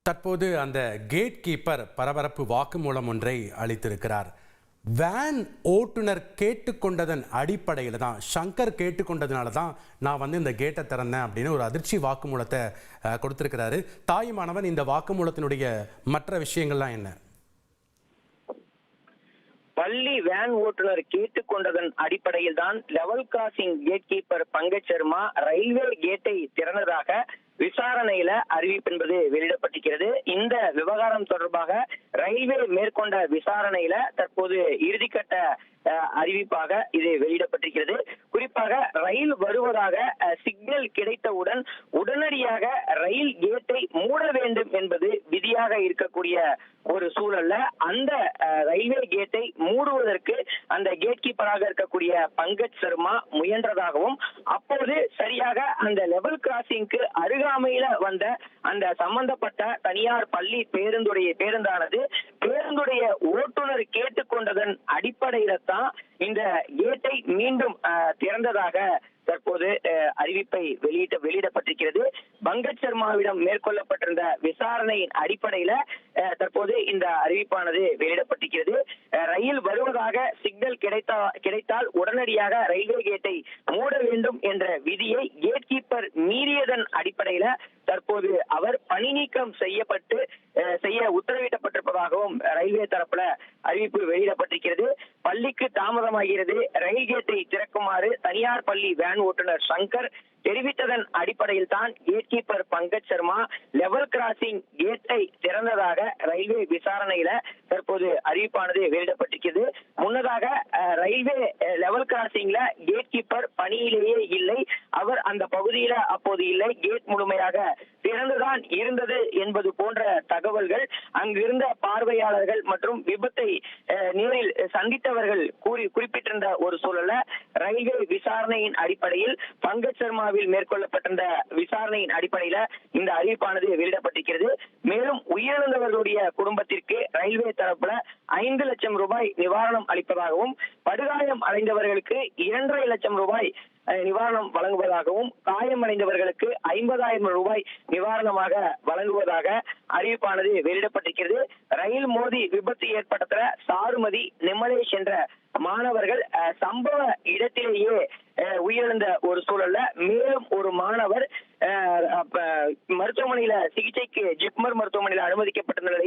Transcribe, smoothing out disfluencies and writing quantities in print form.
தற்போது அந்த gate keeper பரபரப்பு வாக்குமூலம் ஒன்றை அளித்திருக்கிறார். வேன் ஓட்டுநர் கேட்டுக்கொண்டதன் அடிப்படையில் தான், சங்கர் கேட்டுக்கொண்டதுனால தான் நான் இந்த கேட்டை திறந்தேன் அப்படின்னு ஒரு அதிர்ச்சி வாக்குமூலத்தை கொடுத்திருக்கிறாரு. தாயுமானவன், இந்த வாக்குமூலத்தினுடைய மற்ற விஷயங்கள்லாம் என்ன? பள்ளி வேன் ஓட்டுநர் கேட்டுக்கொண்டதன் அடிப்படையில் தான் level crossing gate keeper Pankaj Sharma railway கேட்டை திறந்ததாக விசாரணையில அறிவிப்பு என்பது வெளியிடப்பட்டிருக்கிறது. இந்த விவகாரம் தொடர்பாக ரயில்வே மேற்கொண்ட விசாரணையில தற்போது இறுதிக்கட்ட அறிவிப்பாக இது வெளியிடப்பட்டிருக்கிறது. குறிப்பாக ரயில் வருவதாக சிக்னல் கிடைத்தவுடன் உடனடியாக ரயில் கேட்டை மூட வேண்டும் என்பது விதியாக இருக்கக்கூடிய ஒரு சூழல்ல அந்த ரயில்வே கேட்டை மூடுவதற்கு அந்த கேட் கீப்பராக இருக்கக்கூடிய பங்கஜ் சர்மா முயன்றதாகவும், அப்போது சரியாக அந்த லெவல் கிராசிங்க்கு அருகாமையில வந்த அந்த சம்பந்தப்பட்ட தனியார் பள்ளி பேருந்தானது பேருந்துடைய ஓட்டுநர் கேட்டுக்கொண்டதன் அடிப்படையில தான் இந்த கேட்டை மீண்டும் திறந்ததாக தற்போது அறிவிப்பை வெளியிடப்பட்டிருக்கிறது. பங்கஜ் சர்மாவிடம் மேற்கொள்ளப்பட்டிருந்த விசாரணையின் அடிப்படையில தற்போது இந்த அறிவிப்பானது வெளியிடப்பட்டிருக்கிறது. ரயில் வருவதாக சிக்னல் கிடைத்தால் உடனடியாக ரயில்வே கேட்டை மூட வேண்டும் என்ற விதியை கேட் கீப்பர் மீறியதன் அடிப்படையில தற்போது அவர் பணி நீக்கம் செய்ய உத்தரவிடப்பட்டிருப்பதாகவும் ரயில்வே தரப்புல அறிவிப்பு வெளியிடப்பட்டிருக்கிறது. பள்ளிக்கு தாமதமாகிறது, ரயில் கேட்டை திறக்குமாறு தனியார் பள்ளி வேன் ஓட்டுநர் சங்கர் தெரிவித்ததன் அடிப்படையில் தான் gate keeper Pankaj Sharma level crossing கேட்டை திறந்ததாக ரயில்வே விசாரணையில தற்போது அறிவிப்பானது வெளியிடப்பட்டிருக்கிறது. முன்னதாக ரயில்வே லெவல் கிராசிங்ல கேட் கீப்பர் பணியிலேயே இல்லை, அவர் அந்த பகுதியில அப்போது இல்லை, கேட் முழுமையாக திறந்துதான் இருந்தது என்பது போன்ற தகவல்கள் அங்கிருந்த பார்வையாளர்கள் மற்றும் விபத்தை நேரில் சந்தித்தவர்கள் குறிப்பிட்டிருந்த ஒரு சூழல்ல ரயில்வே விசாரணையின் அடிப்படையில் பங்கஜ் சர்மாவில் மேற்கொள்ளப்பட்டிருந்த விசாரணையின் அடிப்படையில இந்த அறிவிப்பானது வெளியிடப்பட்டிருக்கிறது. மேலும் உயிரிழந்தவர்களுடைய குடும்பத்திற்கு ரயில்வே தரப்புல 5 லட்சம் ரூபாய் நிவாரணம் அளிப்பதாகவும், படுகாயம் அடைந்தவர்களுக்கு 2.5 லட்சம் ரூபாய் நிவாரணம் வழங்குவதாகவும், காயமடைந்தவர்களுக்கு 50,000 ரூபாய் நிவாரணமாக வழங்குவதாக அறிவிப்பானது வெளியிடப்பட்டிருக்கிறது. ரயில் மோதி விபத்து ஏற்பட்ட சாருமதி, நிமலேஷ் என்ற மாணவர்கள் சம்பவ இடத்திலேயே உயிரிழந்த ஒரு சூழல்ல மேலும் ஒரு மாணவர் மருத்துவமனையில சிகிச்சைக்கு ஜிப்மர் மருத்துவமனையில் அனுமதிக்கப்பட்ட நிலையில்